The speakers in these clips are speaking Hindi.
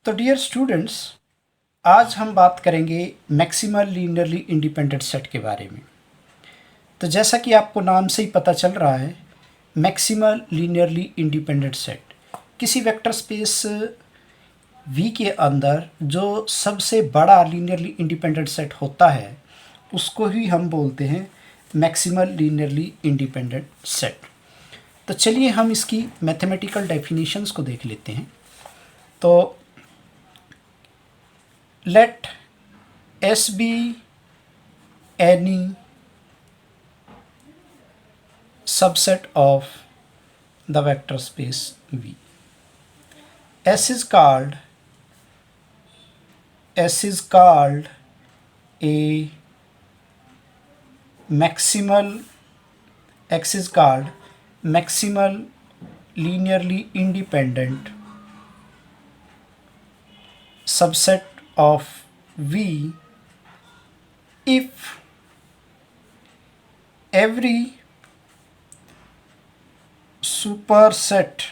तो डियर स्टूडेंट्स, आज हम बात करेंगे मैक्सिमल लीनियरली इंडिपेंडेंट सेट के बारे में। तो जैसा कि आपको नाम से ही पता चल रहा है, मैक्सिमल लीनियरली इंडिपेंडेंट सेट किसी वेक्टर स्पेस V के अंदर जो सबसे बड़ा लीनियरली इंडिपेंडेंट सेट होता है उसको ही हम बोलते हैं मैक्सिमल लीनियरली इंडिपेंडेंट सेट। तो चलिए हम इसकी मैथमेटिकल डेफिनेशंस को देख लेते हैं। तो let S be any subset of the vector space V. S is called a maximal linearly independent subset of V if every superset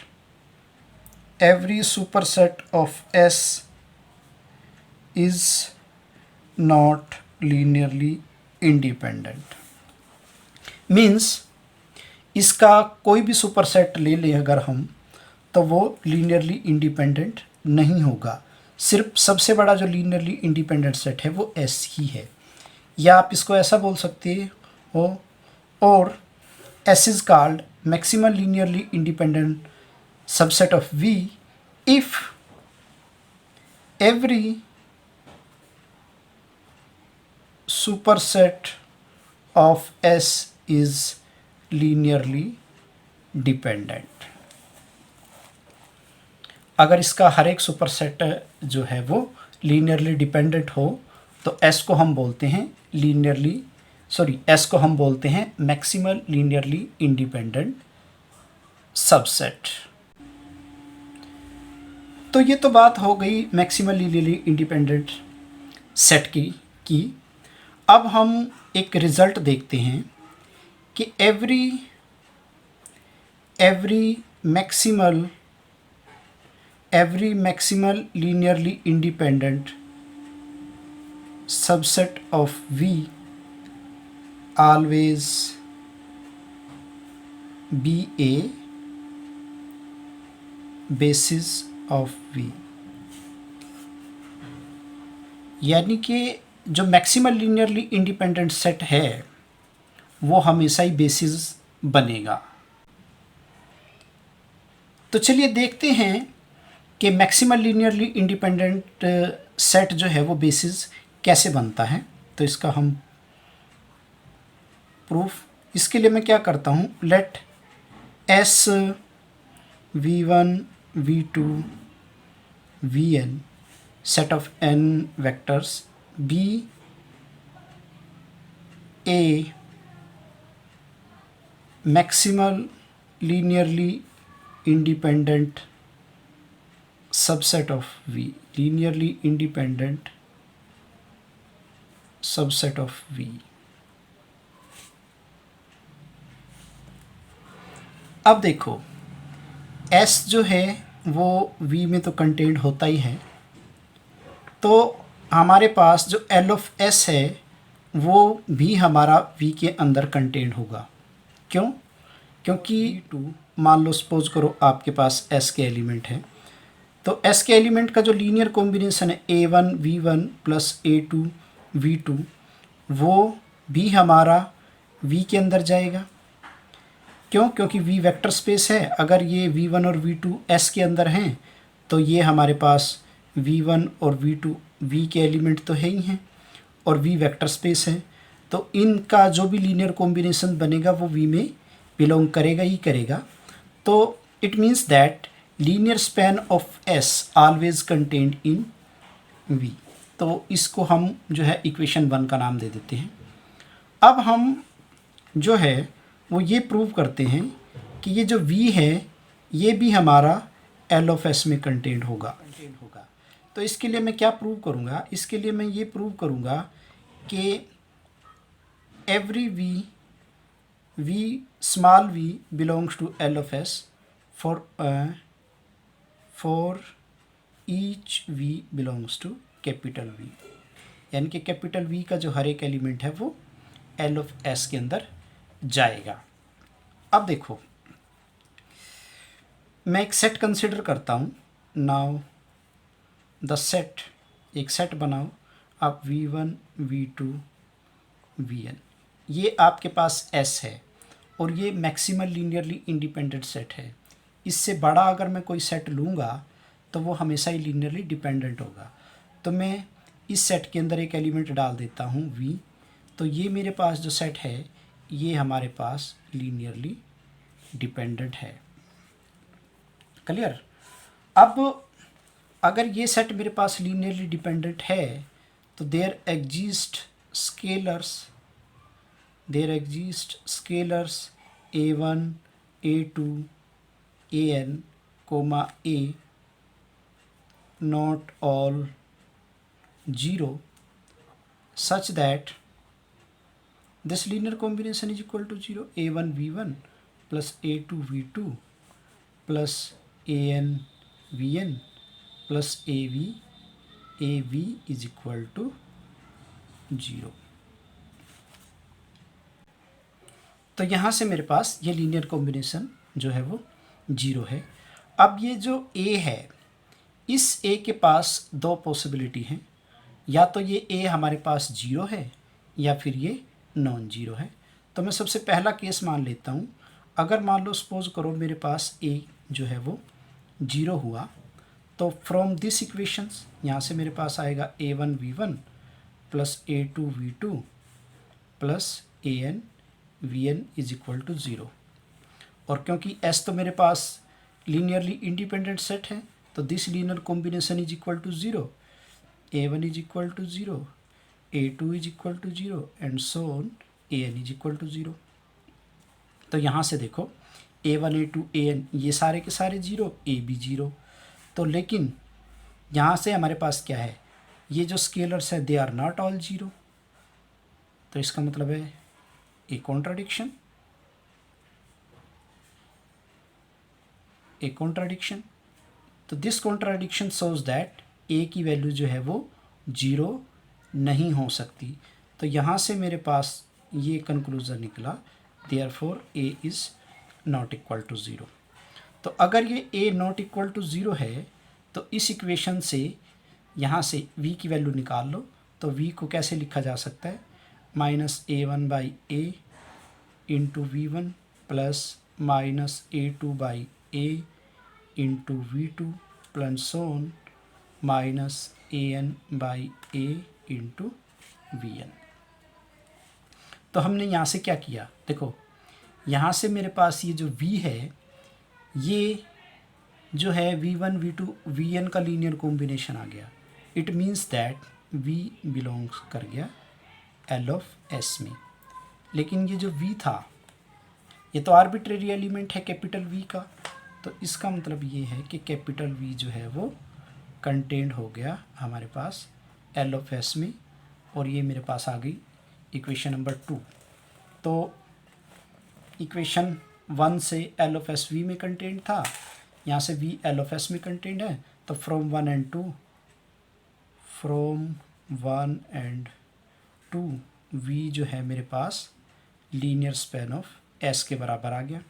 of S is not linearly independent। Means इसका कोई भी सुपरसेट ले लें अगर हम, तो वो लीनियरली इंडिपेंडेंट नहीं होगा। सिर्फ सबसे बड़ा जो लीनियरली इंडिपेंडेंट सेट है वो S ही है। या आप इसको ऐसा बोल सकते हो, और S is called maximal linearly independent subset of V if every superset of S is linearly dependent। अगर इसका हर एक सुपरसेट जो है वो लीनियरली डिपेंडेंट हो तो S को हम बोलते हैं मैक्सिमल लीनियरली इंडिपेंडेंट सबसेट। तो ये तो बात हो गई मैक्सिमल लीनियरली इंडिपेंडेंट सेट की। अब हम एक रिज़ल्ट देखते हैं कि every maximal linearly independent subset of V always be a basis of V। यानी कि जो मैक्सिमल लीनियरली इंडिपेंडेंट सेट है वो हमेशा ही बेसिस बनेगा। तो चलिए देखते हैं कि मैक्सिमल लीनियरली इंडिपेंडेंट सेट जो है वो बेसिस कैसे बनता है। तो इसका हम प्रूफ, इसके लिए मैं क्या करता हूँ, late S V1 V2 Vn set of n vectors be a maximal linearly independent subset of V, linearly independent subset of V। अब देखो S जो है वो V में तो कंटेंट होता ही है, तो हमारे पास जो L ऑफ S है वो भी हमारा V के अंदर कंटेंट होगा। क्यों? क्योंकि मान लो सपोज करो आपके पास S के एलिमेंट हैं, तो S के एलिमेंट का जो लीनियर कॉम्बिनेशन है A1 V1 plus A2 V2 वो भी हमारा V के अंदर जाएगा। क्यों? क्योंकि V वेक्टर स्पेस है। अगर ये V1 और V2 S के अंदर हैं तो ये हमारे पास V1 और V2 V के एलिमेंट तो है ही हैं, और V वेक्टर स्पेस है, तो इनका जो भी लीनियर कॉम्बिनेशन बनेगा वो V में बिलोंग करेगा ही करेगा। तो it means that linear span of S always contained in V। तो इसको हम जो है इक्वेशन 1 का नाम दे देते हैं। अब हम जो है वो ये प्रूव करते हैं कि ये जो V है ये भी हमारा L ऑफ S में कंटेंट होगा। तो इसके लिए मैं क्या प्रूव करूँगा, इसके लिए मैं ये प्रूव करूँगा कि every V small v belongs to L of S for each V belongs to capital V, यानी कि कैपिटल वी का जो हर एक एलिमेंट है वो एल ऑफ एस के अंदर जाएगा। अब देखो मैं एक सेट कंसिडर करता हूँ। नाउ द सेट, एक सेट बनाओ आप v1 v2 vn, ये आपके पास S है और ये मैक्सिमल लीनियरली इंडिपेंडेंट सेट है। इससे बड़ा अगर मैं कोई सेट लूँगा तो वो हमेशा ही लीनियरली डिपेंडेंट होगा। तो मैं इस सेट के अंदर एक एलिमेंट डाल देता हूँ v, तो ये मेरे पास जो सेट है ये हमारे पास लीनियरली डिपेंडेंट है। क्लियर? अब अगर ये सेट मेरे पास लीनियरली डिपेंडेंट है तो there exist scalars a1 a2 an comma a not all 0 such that this linear combination is equal to 0, a1 v1 plus a2 v2 plus an vn plus av is equal to 0। तो यहाँ से मेरे पास ये लीनियर कॉम्बिनेशन जो है वो 0 है। अब ये जो a है, इस a के पास दो पॉसिबिलिटी हैं, या तो ये a हमारे पास 0 है या फिर ये नॉन जीरो है। तो मैं सबसे पहला केस मान लेता हूँ। अगर मान लो सपोज करो मेरे पास a जो है वो 0 हुआ, तो फ्रॉम दिस इक्वेशंस यहाँ से मेरे पास आएगा a1 v1 plus a2 v2 plus an vn is equal to 0। और क्योंकि s तो मेरे पास लीनियरली इंडिपेंडेंट सेट है, तो this linear combination is equal to 0, a1 is equal to 0, a2 is equal to 0 and so on an is equal to 0। तो यहाँ से देखो a1 a2 an ये सारे के सारे 0, a भी 0। तो लेकिन यहाँ से हमारे पास क्या है, ये जो स्केलर्स है दे आर नॉट ऑल 0। तो इसका मतलब है ए कॉन्ट्राडिक्शन, तो दिस कॉन्ट्राडिक्शन शोज दैट ए की वैल्यू जो है वो 0 नहीं हो सकती। तो यहाँ से मेरे पास ये कंक्लूजन निकला, therefore a is not equal to 0। तो अगर ये a नॉट इक्वल टू 0 है तो इस इक्वेशन से यहाँ से v की वैल्यू निकाल लो। तो v को कैसे लिखा जा सकता है, minus a1 by a into v1 plus minus a2 by a into v2 plus so on minus an by a into vn। तो हमने यहाँ से क्या किया, देखो यहाँ से मेरे पास ये जो v है, ये जो है v1 v2 vn का लीनियर कॉम्बिनेशन आ गया। It means that v belongs कर गया l ऑफ s में। लेकिन ये जो v था ये तो आर्बिट्रेरी एलिमेंट है कैपिटल v का, तो इसका मतलब ये है कि कैपिटल v जो है वो कंटेंट हो गया हमारे पास l ऑफ s में। और ये मेरे पास आ गई इक्वेशन नंबर 2। तो इक्वेशन 1 से l ऑफ s v में कंटेंट था, यहाँ से v l ऑफ s में कंटेंट है। तो फ्रॉम 1 एंड 2 v जो है मेरे पास लीनियर स्पैन ऑफ s के बराबर आ गया।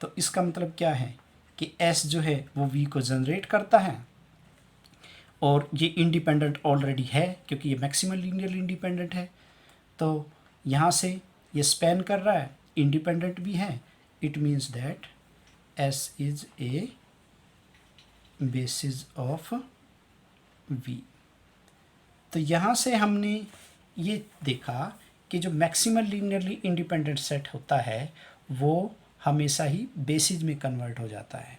तो इसका मतलब क्या है कि s जो है वो v को जनरेट करता है, और ये इंडिपेंडेंट ऑलरेडी है क्योंकि ये मैक्सिमल लीनियरली इंडिपेंडेंट है। तो यहाँ से ये स्पैन कर रहा है, इंडिपेंडेंट भी है। It means that s is a basis of v। तो यहाँ से हमने ये देखा कि जो मैक्सिमल लीनियरली इंडिपेंडेंट सेट होता है वो हमेशा ही बेसिस में कन्वर्ट हो जाता है।